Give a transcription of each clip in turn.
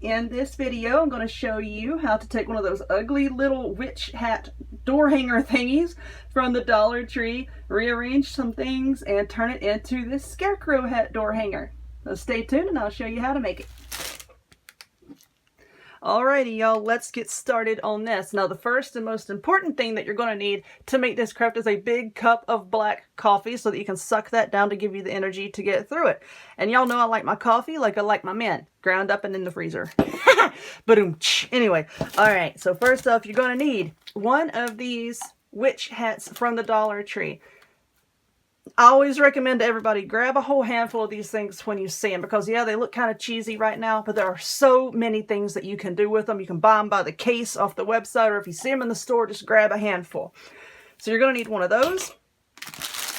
In this video, I'm going to show you how to take one of those ugly little witch hat door hanger thingies from the Dollar Tree, rearrange some things, and turn it into this Scarecrow hat door hanger. So stay tuned and I'll show you how to make it. Alrighty, y'all, let's get started on this. Now, the first and most important thing that you're going to need to make this craft is a big cup of black coffee so that you can suck that down to give you the energy to get through it. And y'all know I like my coffee like I like my men, ground up and in the freezer. Ba-doom. Anyway, alright, so first off, you're going to need one of these witch hats from the Dollar Tree. I always recommend to everybody grab a whole handful of these things when you see them because, yeah, they look kind of cheesy right now, but there are so many things that you can do with them. You can buy them by the case off the website, or if you see them in the store, just grab a handful. So you're going to need one of those,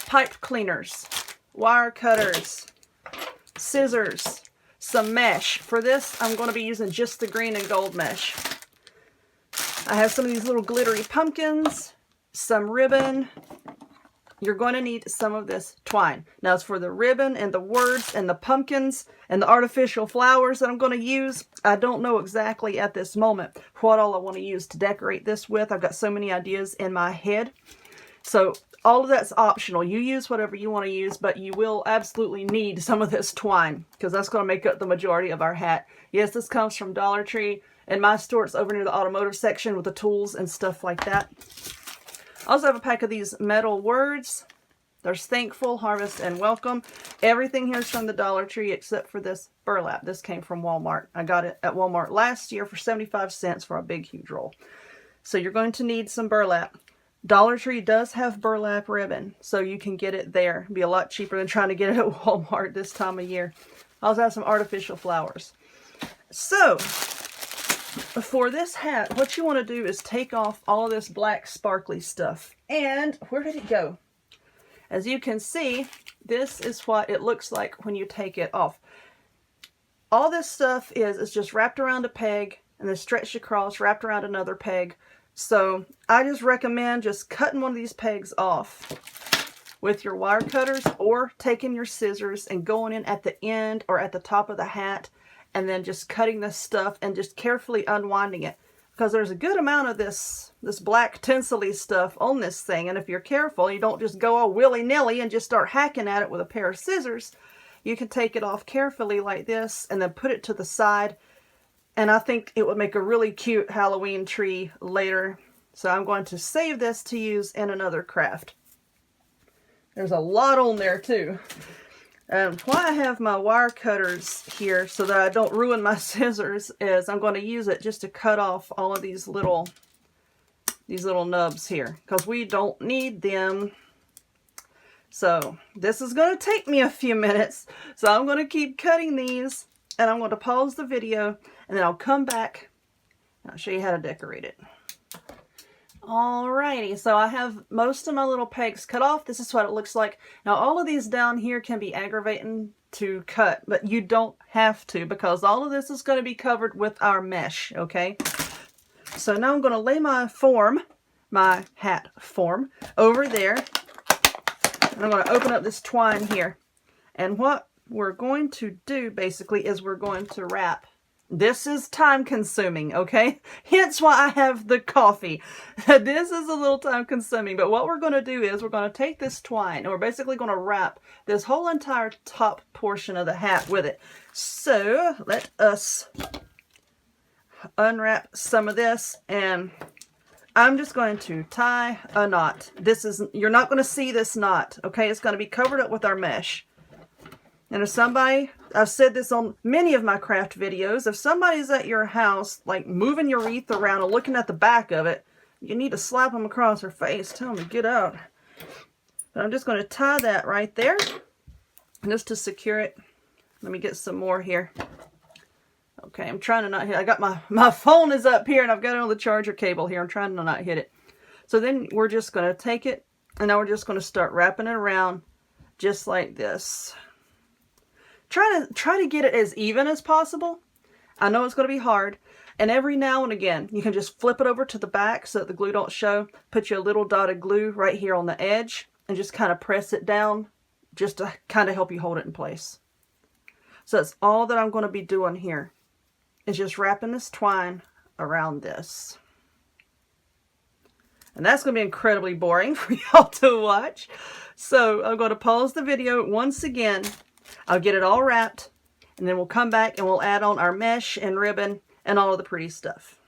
pipe cleaners, wire cutters, scissors, some mesh. For this, I'm going to be using just the green and gold mesh. I have some of these little glittery pumpkins, some ribbon. You're going to need some of this twine. Now, it's for the ribbon and the words and the pumpkins and the artificial flowers that I'm going to use. I don't know exactly at this moment what all I want to use to decorate this with. I've got so many ideas in my head. So all of that's optional. You use whatever you want to use, but you will absolutely need some of this twine because that's going to make up the majority of our hat. Yes, this comes from Dollar Tree. In my store, it's over near the automotive section with the tools and stuff like that. I also have a pack of these metal words. There's thankful, harvest, and welcome. Everything here is from the Dollar Tree except for this burlap. This came from Walmart. I got it at Walmart last year for 75 cents for a big, huge roll. So you're going to need some burlap. Dollar Tree does have burlap ribbon, so you can get it there. It'll be a lot cheaper than trying to get it at Walmart this time of year. I also have some artificial flowers. So, for this hat, what you want to do is take off all of this black sparkly stuff. And where did it go? As you can see, this is what it looks like when you take it off. All this stuff is just wrapped around a peg and then stretched across, wrapped around another peg. So I just recommend just cutting one of these pegs off with your wire cutters or taking your scissors and going in at the end or at the top of the hat and then just cutting this stuff and just carefully unwinding it. Because there's a good amount of this black tinsely stuff on this thing. And if you're careful, you don't just go all willy-nilly and just start hacking at it with a pair of scissors. You can take it off carefully like this and then put it to the side. And I think it would make a really cute Halloween tree later. So I'm going to save this to use in another craft. There's a lot on there too. And why I have my wire cutters here so that I don't ruin my scissors is I'm going to use it just to cut off all of these little nubs here because we don't need them. So this is going to take me a few minutes. So I'm going to keep cutting these and I'm going to pause the video and then I'll come back and I'll show you how to decorate it. Alrighty, so I have most of my little pegs cut off. This is what it looks like. Now all of these down here can be aggravating to cut, but you don't have to because all of this is going to be covered with our mesh, okay? So now I'm going to lay my hat form, over there. And I'm going to open up this twine here. And what we're going to do basically is we're going to wrap. This is time consuming, okay? Hence why I have the coffee. This is a little time consuming, but what we're going to do is we're going to take this twine and we're basically going to wrap this whole entire top portion of the hat with it. So let us unwrap some of this and I'm just going to tie a knot. You're not going to see this knot, okay? It's going to be covered up with our mesh. And if somebody, I've said this on many of my craft videos, if somebody's at your house, like moving your wreath around and looking at the back of it, you need to slap them across their face. Tell them to get out. But I'm just going to tie that right there, just to secure it. Let me get some more here. Okay, I'm trying to not hit. I got my phone is up here and I've got it on the charger cable here. I'm trying to not hit it. So then we're just going to take it and now we're just going to start wrapping it around just like this. Try to get it as even as possible. I know it's going to be hard. And every now and again, you can just flip it over to the back so that the glue don't show. Put your little dot of glue right here on the edge and just kind of press it down just to kind of help you hold it in place. So that's all that I'm going to be doing here is just wrapping this twine around this. And that's going to be incredibly boring for y'all to watch. So I'm going to pause the video once again. I'll get it all wrapped, and then we'll come back and we'll add on our mesh and ribbon and all of the pretty stuff.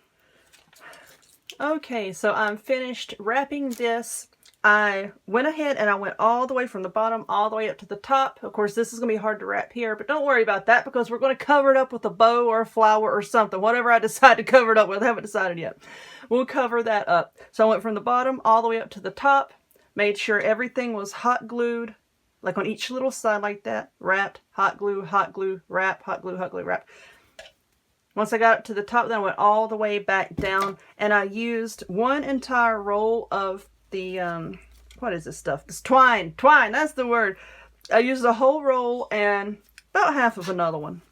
Okay, so I'm finished wrapping this. I went ahead and I went all the way from the bottom all the way up to the top. Of course, this is going to be hard to wrap here, but don't worry about that because we're going to cover it up with a bow or a flower or something. Whatever I decide to cover it up with, I haven't decided yet. We'll cover that up. So I went from the bottom all the way up to the top, made sure everything was hot glued, like on each little side like that, wrapped, hot glue, wrap, hot glue, wrap. Once I got up to the top, then I went all the way back down, and I used one entire roll of the, what is this stuff? This twine, that's the word. I used a whole roll and about half of another one.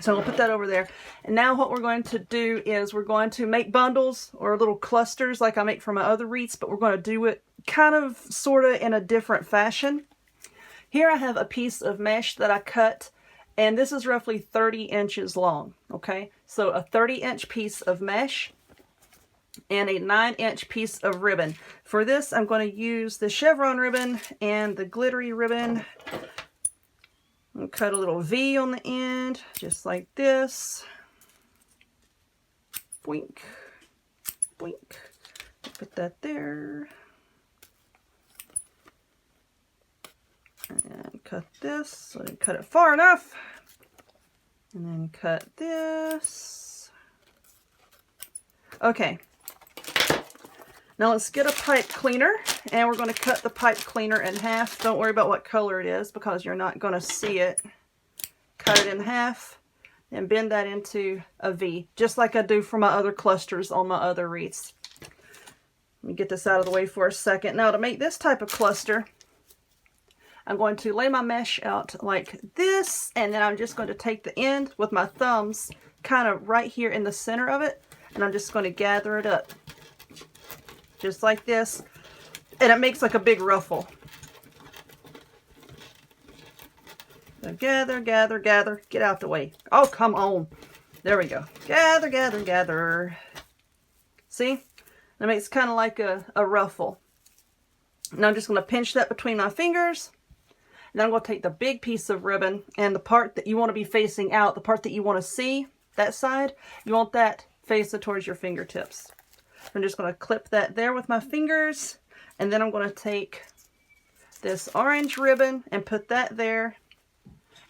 So I'm going to put that over there. And now what we're going to do is we're going to make bundles or little clusters like I make for my other wreaths, but we're going to do it kind of, sort of in a different fashion. Here I have a piece of mesh that I cut, and this is roughly 30 inches long, okay? So a 30-inch piece of mesh and a 9-inch piece of ribbon. For this, I'm going to use the chevron ribbon and the glittery ribbon. I'll cut a little V on the end, just like this. Boink, boink. Put that there. And cut this, so I cut it far enough. And then cut this. Okay. Now let's get a pipe cleaner, and we're going to cut the pipe cleaner in half. Don't worry about what color it is because you're not going to see it. Cut it in half and bend that into a V, just like I do for my other clusters on my other wreaths. Let me get this out of the way for a second. Now to make this type of cluster, I'm going to lay my mesh out like this, and then I'm just going to take the end with my thumbs kind of right here in the center of it, and I'm just going to gather it up. Just like this, and it makes like a big ruffle. So gather, gather, gather, get out the way. Oh, come on. There we go. Gather, gather, gather. See? It makes kind of like a ruffle. Now I'm just going to pinch that between my fingers. And then I'm going to take the big piece of ribbon and the part that you want to be facing out, the part that you want to see, that side, you want that facing towards your fingertips. I'm just going to clip that there with my fingers, and then I'm going to take this orange ribbon and put that there,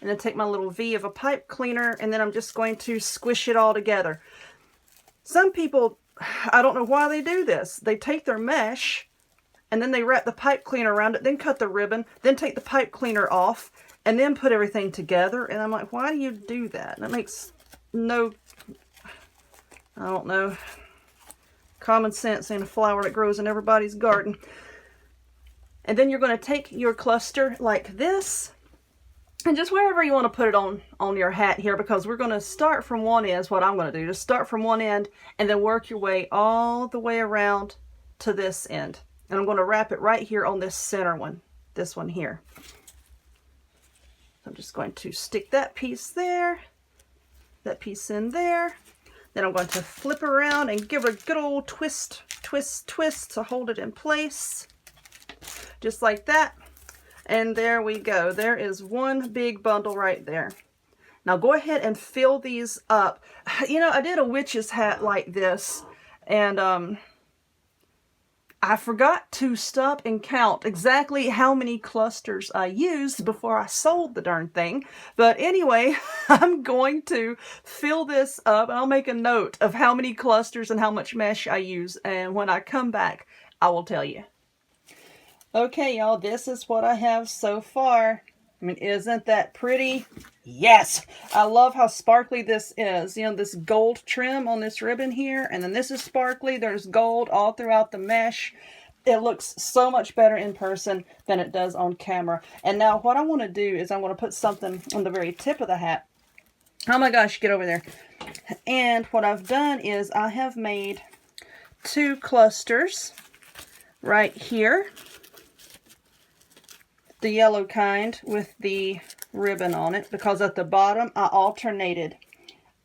and then take my little V of a pipe cleaner, and then I'm just going to squish it all together. Some people, I don't know why they do this. They take their mesh, and then they wrap the pipe cleaner around it, then cut the ribbon, then take the pipe cleaner off, and then put everything together. And I'm like, why do you do that? That makes no, I don't know, common sense in a flower that grows in everybody's garden. And then you're going to take your cluster like this, and just wherever you want to put it on your hat here, because we're going to start from one end is what I'm going to do. Just start from one end and then work your way all the way around to this end. And I'm going to wrap it right here on this center one, this one here. So I'm just going to stick that piece there, that piece in there. Then I'm going to flip around and give it a good old twist, twist, twist to hold it in place. Just like that. And there we go. There is one big bundle right there. Now go ahead and fill these up. You know, I did a witch's hat like this, and I forgot to stop and count exactly how many clusters I used before I sold the darn thing. But anyway, I'm going to fill this up, and I'll make a note of how many clusters and how much mesh I use. And when I come back, I will tell you. Okay, y'all, this is what I have so far. I mean, isn't that pretty? Yes! I love how sparkly this is. You know, this gold trim on this ribbon here, and then this is sparkly. There's gold all throughout the mesh. It looks so much better in person than it does on camera. And now what I want to do is I want to put something on the very tip of the hat. Oh my gosh, get over there. And what I've done is I have made two clusters right here. The yellow kind with the ribbon on it, because at the bottom I alternated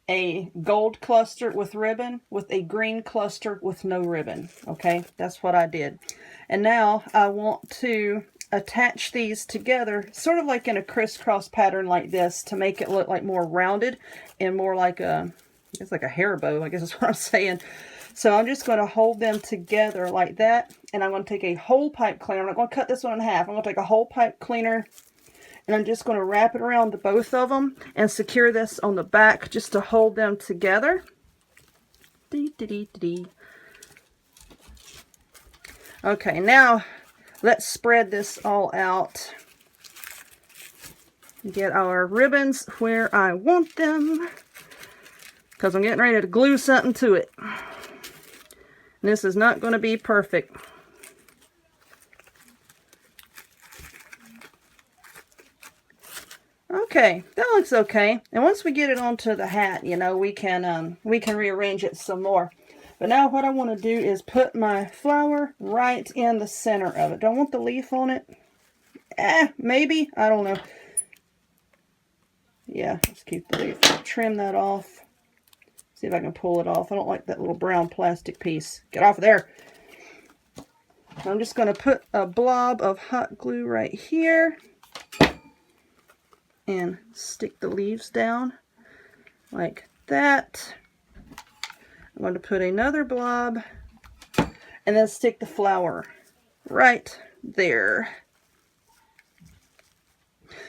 a gold cluster with ribbon with a green cluster with no ribbon. Okay, that's what I did. And now I want to attach these together sort of like in a crisscross pattern like this to make it look like more rounded and more like it's like a hair bow, I guess is what I'm saying. So I'm just going to hold them together like that, and I'm going to take a hole pipe cleaner. I'm not going to cut this one in half. I'm going to take a hole pipe cleaner, and I'm just going to wrap it around the both of them and secure this on the back just to hold them together. Okay, now let's spread this all out. Get our ribbons where I want them, because I'm getting ready to glue something to it. And this is not going to be perfect. Okay, that looks okay. And once we get it onto the hat, you know, we can rearrange it some more. But now what I want to do is put my flower right in the center of it. Don't want the leaf on it. Maybe. I don't know. Yeah, let's keep the leaf. Trim that off. See if I can pull it off. I don't like that little brown plastic piece. Get off of there. I'm just going to put a blob of hot glue right here and stick the leaves down like that. I'm going to put another blob and then stick the flower right there.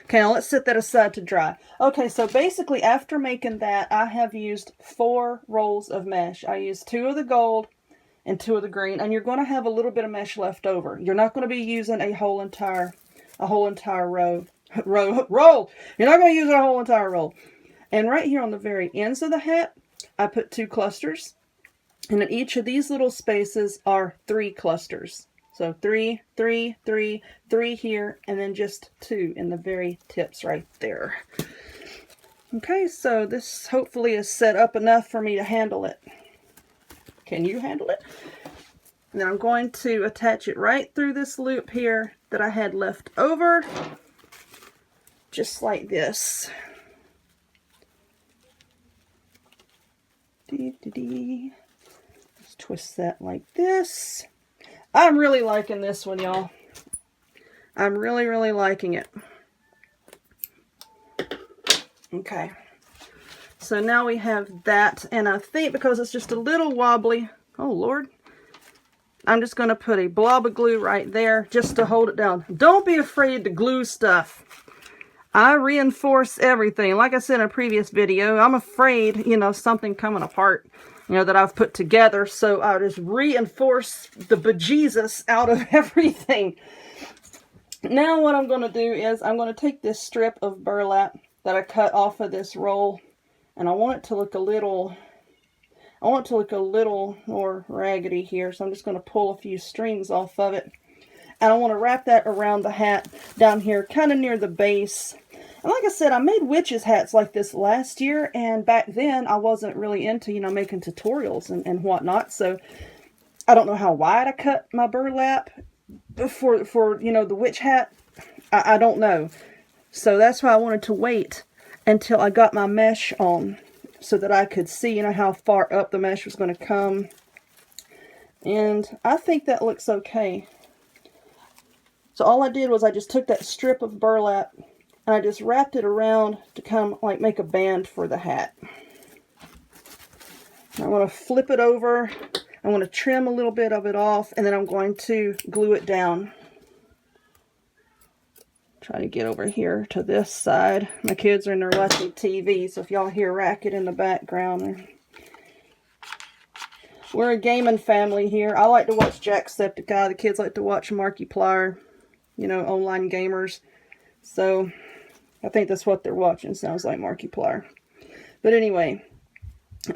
Okay, now let's set that aside to dry. Okay, so basically after making that, I have used 4 rolls of mesh. I used 2 of the gold and 2 of the green, and you're going to have a little bit of mesh left over. You're not going to be using a whole entire roll. You're not going to use a whole entire roll. And right here on the very ends of the hat, I put 2 clusters, and in each of these little spaces are 3 clusters. So 3, 3, 3, 3 here, and then just 2 in the very tips right there. Okay, so this hopefully is set up enough for me to handle it. Can you handle it? And then I'm going to attach it right through this loop here that I had left over, just like this. Let's twist that like this. I'm really liking this one, y'all. I'm really liking it. Okay. So now we have that, and I think because it's just a little wobbly, oh Lord, I'm just going to put a blob of glue right there just to hold it down. Don't be afraid to glue stuff. I reinforce everything. Like I said in a previous video, I'm afraid, you know, something coming apart, you know, that I've put together. So I just reinforce the bejesus out of everything. Now what I'm going to do is I'm going to take this strip of burlap that I cut off of this roll, and I want it to look a little more raggedy here. So I'm just going to pull a few strings off of it. And I want to wrap that around the hat down here, kind of near the base. And like I said, I made witches hats like this last year, and back then I wasn't really into, you know, making tutorials and whatnot. So I don't know how wide I cut my burlap for you know, the witch hat. I don't know. So that's why I wanted to wait until I got my mesh on so that I could see, you know, how far up the mesh was going to come. And I think that looks okay. So all I did was I just took that strip of burlap and I just wrapped it around to kind of like make a band for the hat. I'm going to flip it over. I'm going to trim a little bit of it off, and then I'm going to glue it down. Try to get over here to this side. My kids are in there watching TV, so if y'all hear racket in the background. We're a gaming family here. I like to watch Jacksepticeye. The kids like to watch Markiplier. You know, online gamers. So I think that's what they're watching. Sounds like Markiplier. But anyway,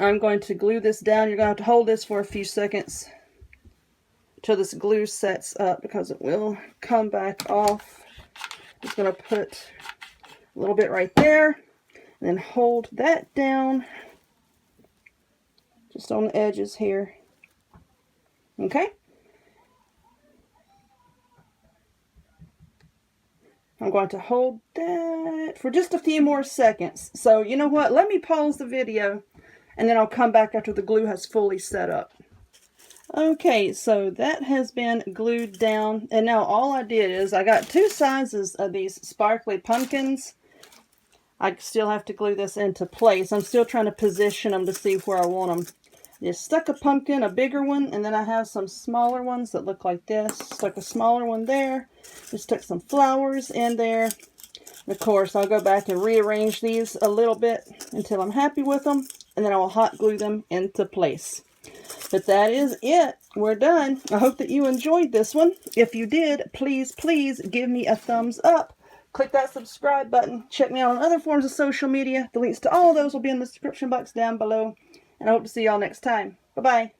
I'm going to glue this down. You're going to have to hold this for a few seconds till this glue sets up, because it will come back off. Just going to put a little bit right there, and then hold that down just on the edges here. Okay? I'm going to hold that for just a few more seconds. So, you know what? Let me pause the video and then I'll come back after the glue has fully set up. Okay, so that has been glued down, and now all I did is I got 2 sizes of these sparkly pumpkins. I still have to glue this into place. I'm still trying to position them to see where I want them. Just stuck a pumpkin, a bigger one, and then I have some smaller ones that look like this. Stuck a smaller one there. Just stuck some flowers in there. And of course, I'll go back and rearrange these a little bit until I'm happy with them, and then I will hot glue them into place. But that is it. We're done. I hope that you enjoyed this one. If you did, please, please give me a thumbs up. Click that subscribe button. Check me out on other forms of social media. The links to all of those will be in the description box down below. And I hope to see y'all next time. Bye-bye.